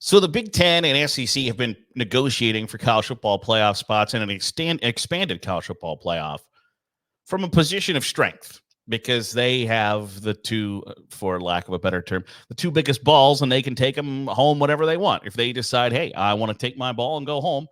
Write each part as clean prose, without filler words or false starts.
So the Big Ten and SEC have been negotiating for college football playoff spots and an expanded college football playoff from a position of strength because they have the two, for lack of a better term, the two biggest balls, and they can take them home whenever they want. If they decide, hey, I want to take my ball and go home,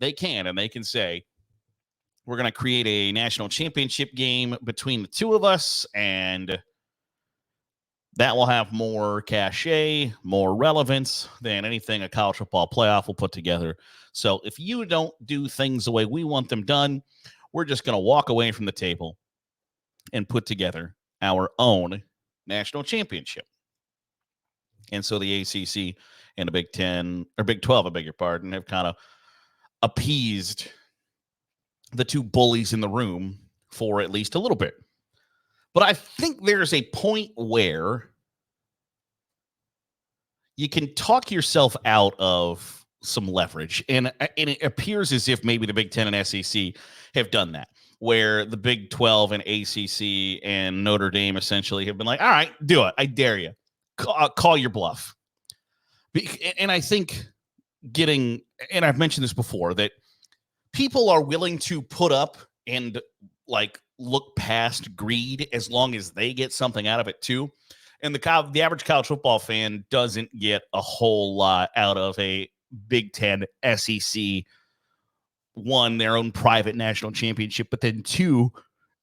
they can, and they can say, we're going to create a national championship game between the two of us, and that will have more cachet, more relevance than anything a college football playoff will put together. So if you don't do things the way we want them done, we're just going to walk away from the table and put together our own national championship. And so the ACC and the Big 10, or Big 12, I beg your pardon, have kind of appeased the two bullies in the room for at least a little bit. But I think there's a point where you can talk yourself out of some leverage. And it appears as if maybe the Big Ten and SEC have done that, where the Big 12 and ACC and Notre Dame essentially have been like, all right, do it. I dare you. Call your bluff. And I think and I've mentioned this before, that people are willing to put up and look past greed as long as they get something out of it too. And the average college football fan doesn't get a whole lot out of a Big Ten, SEC, one, their own private national championship, but then two,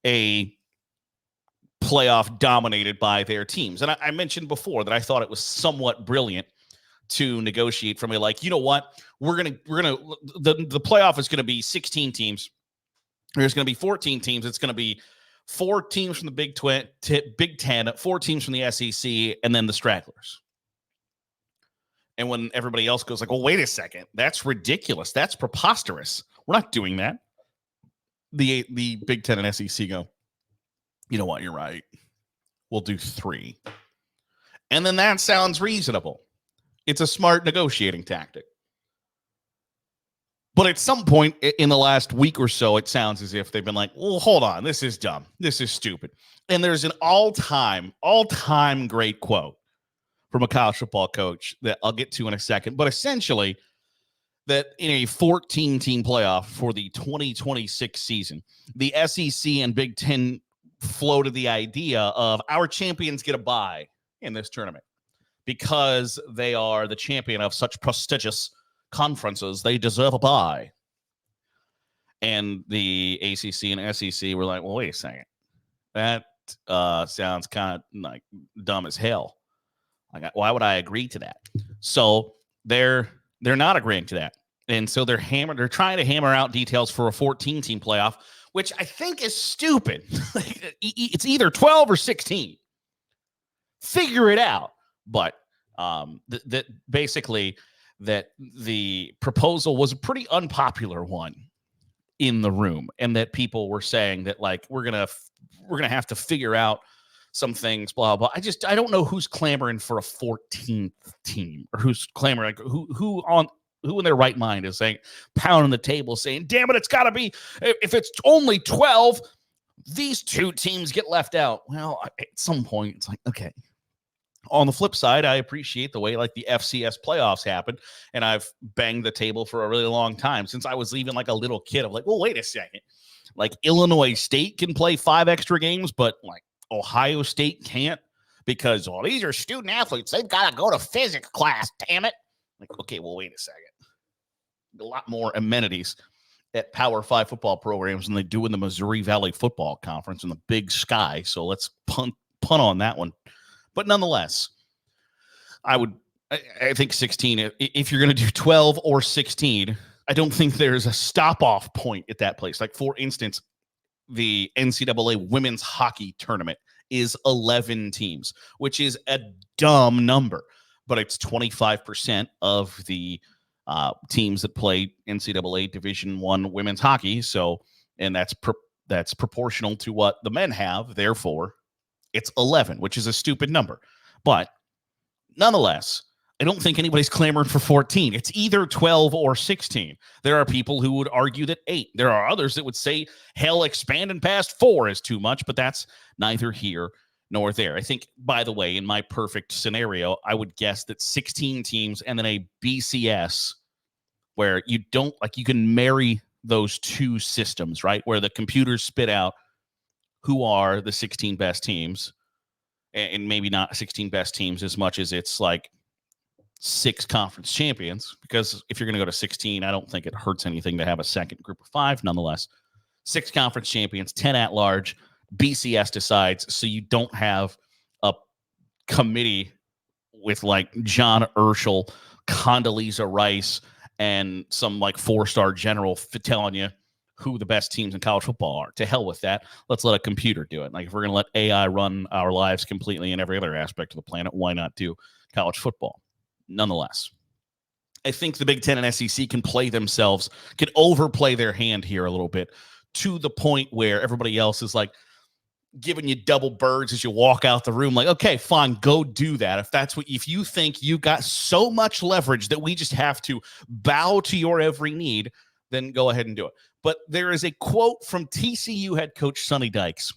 a playoff dominated by their teams. And I mentioned before that I thought it was somewhat brilliant to negotiate from you know what, the playoff is going to be 16 teams. There's going to be 14 teams. It's going to be 4 teams from the Big Ten, 4 teams from the SEC, and then the stragglers. And when everybody else goes well, wait a second, that's ridiculous. That's preposterous. We're not doing that. The Big Ten and SEC go, you know what, you're right. We'll do 3. And then that sounds reasonable. It's a smart negotiating tactic. But at some point in the last week or so, it sounds as if they've been like, well, hold on, this is dumb. This is stupid. And there's an all-time great quote from a college football coach that I'll get to in a second. But essentially, that in a 14-team playoff for the 2026 season, the SEC and Big Ten floated the idea of our champions get a bye in this tournament because they are the champion of such prestigious conferences. They deserve a bye. And the ACC and SEC were like, well, wait a second. That sounds kind of dumb as hell. Why would I agree to that? So they're not agreeing to that. And so they're trying to hammer out details for a 14-team playoff, which I think is stupid. It's either 12 or 16. Figure it out. But basically that the proposal was a pretty unpopular one in the room, and that people were saying that we're gonna have to figure out some things, blah blah. I don't know who's clamoring for a 14th team, or who's clamoring who in their right mind is saying, pounding the table saying, damn it, it's got to be, if it's only 12, these 2 teams get left out. Well, at some point it's okay. On the flip side, I appreciate the way the FCS playoffs happen, and I've banged the table for a really long time, since I was even a little kid. I'm well, wait a second. Illinois State can play 5 extra games, but Ohio State can't because, these are student athletes. They've got to go to physics class, damn it. Okay, well, wait a second. A lot more amenities at Power 5 football programs than they do in the Missouri Valley Football Conference in the Big Sky, so let's punt on that one. But nonetheless, I think 16, if you're going to do 12 or 16, I don't think there's a stop-off point at that place. For instance, the NCAA women's hockey tournament is 11 teams, which is a dumb number, but it's 25% of the teams that play NCAA Division I women's hockey. So, and that's proportional to what the men have. Therefore, it's 11, which is a stupid number. But nonetheless, I don't think anybody's clamoring for 14. It's either 12 or 16. There are people who would argue that 8. There are others that would say, hell, expanding past 4 is too much, but that's neither here nor there. I think, by the way, in my perfect scenario, I would guess that 16 teams and then a BCS where you don't like you can marry those two systems, right? Where the computers spit out who are the 16 best teams, and maybe not 16 best teams as much as it's like 6 conference champions, because if you're going to go to 16, I don't think it hurts anything to have a second group of 5 nonetheless. 6 conference champions, 10 at large, BCS decides, so you don't have a committee with like John Urschel, Condoleezza Rice, and some like 4-star general telling you who the best teams in college football are. To hell with that. Let's let a computer do it. Like if we're going to let AI run our lives completely in every other aspect of the planet, why not do college football? Nonetheless, I think the Big Ten and SEC can overplay their hand here a little bit, to the point where everybody else is like giving you double birds as you walk out the room. Like, okay, fine, go do that. If you think you got so much leverage that we just have to bow to your every need, then go ahead and do it. But there is a quote from TCU head coach Sonny Dykes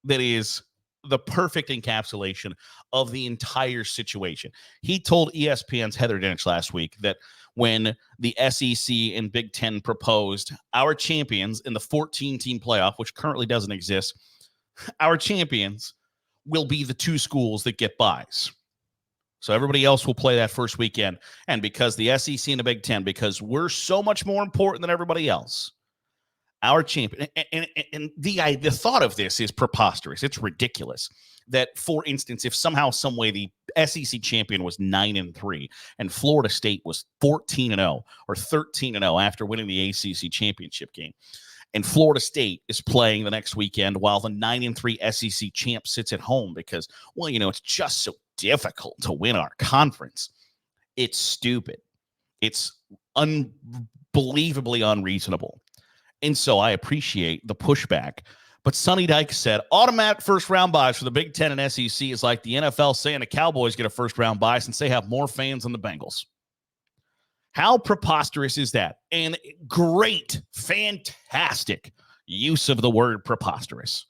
that is the perfect encapsulation of the entire situation. He told ESPN's Heather Dinich last week that when the SEC and Big Ten proposed our champions in the 14-team playoff, which currently doesn't exist, our champions will be the 2 schools that get buys. So everybody else will play that first weekend. And because the SEC and the Big Ten, because we're so much more important than everybody else, our champion, and the thought of this is preposterous. It's ridiculous that, for instance, if somehow, some way the SEC champion was 9-3 and Florida State was 14-0 or 13-0 after winning the ACC championship game, and Florida State is playing the next weekend while the 9-3 SEC champ sits at home because, well, it's just so difficult to win our conference. It's stupid. It's unbelievably unreasonable. And so I appreciate the pushback. But Sonny Dykes said automatic first-round buys for the Big Ten and SEC is like the NFL saying the Cowboys get a first-round buy since they have more fans than the Bengals. How preposterous is that? And great, fantastic use of the word preposterous.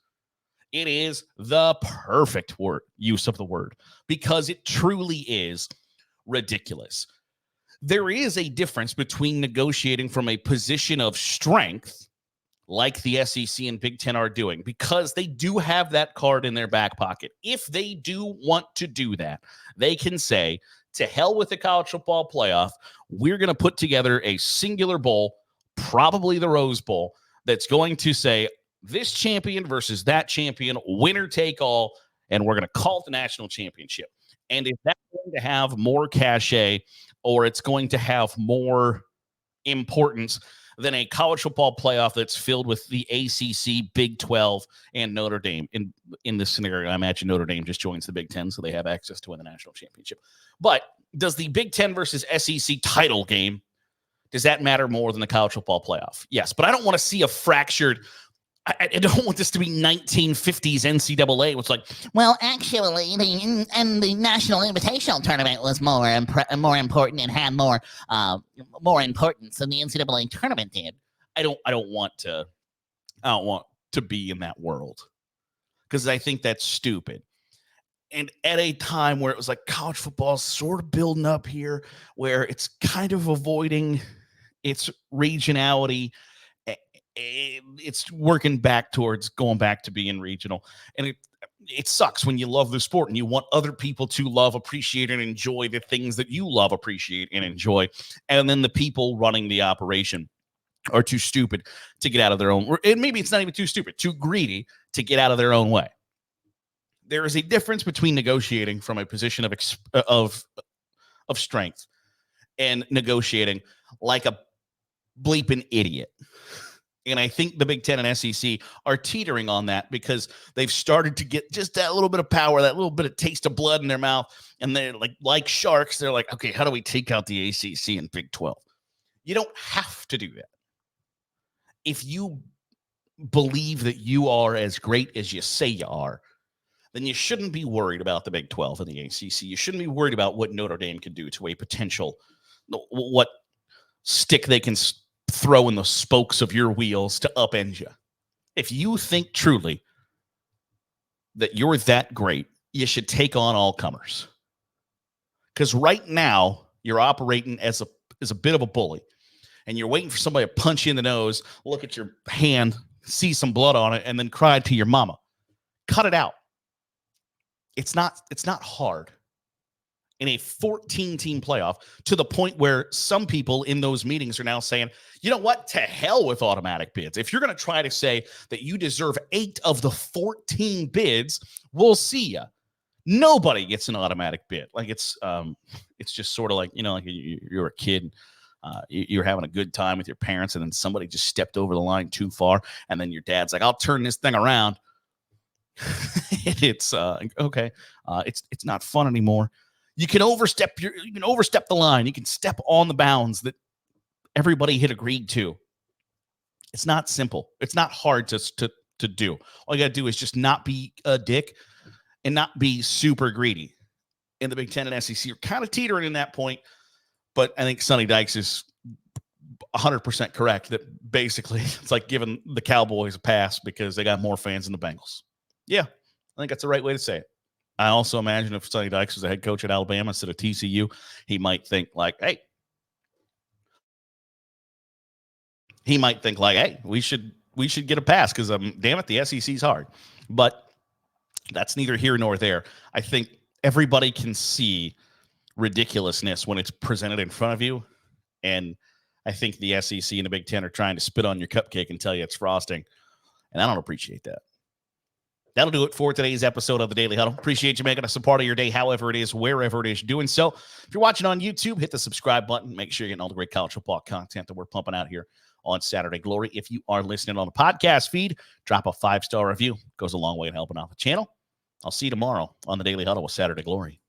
It is the perfect use of the word, because it truly is ridiculous. There is a difference between negotiating from a position of strength, like the SEC and Big Ten are doing, because they do have that card in their back pocket. If they do want to do that, they can say, to hell with the college football playoff, we're going to put together a singular bowl, probably the Rose Bowl, that's going to say this champion versus that champion, winner take all, and we're going to call it the national championship. And if that's going to have more cachet, or it's going to have more importance than a college football playoff that's filled with the ACC, Big 12, and Notre Dame. In this scenario, I imagine Notre Dame just joins the Big 10, so they have access to win the national championship. But does the Big 10 versus SEC title game, does that matter more than the college football playoff? Yes, but I don't want to see a fractured... I don't want this to be 1950s NCAA. It's like, well, actually, the National Invitational Tournament was more important and had more importance than the NCAA tournament did. I don't want to be in that world, because I think that's stupid. And at a time where it was like college football is sort of building up here, where it's kind of avoiding its regionality, it's working back towards going back to being regional. And it sucks when you love the sport and you want other people to love, appreciate, and enjoy the things that you love, appreciate, and enjoy. And then the people running the operation are too stupid to get out of their own, and maybe it's not even too stupid, too greedy to get out of their own way. There is a difference between negotiating from a position of strength and negotiating like a bleeping idiot. And I think the Big Ten and SEC are teetering on that, because they've started to get just that little bit of power, that little bit of taste of blood in their mouth. And they're like sharks. They're like, okay, how do we take out the ACC and Big 12? You don't have to do that. If you believe that you are as great as you say you are, then you shouldn't be worried about the Big 12 and the ACC. You shouldn't be worried about what Notre Dame could do to a potential, what stick they can throw in the spokes of your wheels to upend you. If you think truly that you're that great, you should take on all comers. Because right now, you're operating as a bit of a bully, and you're waiting for somebody to punch you in the nose, look at your hand, see some blood on it, and then cry to your mama. Cut it out. It's not hard in a 14-team playoff, to the point where some people in those meetings are now saying, you know what? To hell with automatic bids. If you're going to try to say that you deserve 8 of the 14 bids, we'll see you. Nobody gets an automatic bid. Like it's just sort of like, like you're a kid, you're having a good time with your parents, and then somebody just stepped over the line too far, and then your dad's like, I'll turn this thing around. It's okay. It's not fun anymore. You can overstep the line. You can step on the bounds that everybody had agreed to. It's not simple. It's not hard to do. All you got to do is just not be a dick and not be super greedy. In the Big Ten and SEC, you're kind of teetering in that point, but I think Sonny Dykes is 100% correct that basically it's like giving the Cowboys a pass because they got more fans than the Bengals. Yeah, I think that's the right way to say it. I also imagine if Sonny Dykes was the head coach at Alabama instead of TCU, he might think like, hey, we should get a pass because damn it, the SEC's hard. But that's neither here nor there. I think everybody can see ridiculousness when it's presented in front of you, and I think the SEC and the Big Ten are trying to spit on your cupcake and tell you it's frosting, and I don't appreciate that. That'll do it for today's episode of the Daily Huddle. Appreciate you making us a part of your day, however it is, wherever it is you're doing so. If you're watching on YouTube, hit the subscribe button. Make sure you're getting all the great college football content that we're pumping out here on Saturday Glory. If you are listening on the podcast feed, drop a 5-star review. It goes a long way in helping out the channel. I'll see you tomorrow on the Daily Huddle with Saturday Glory.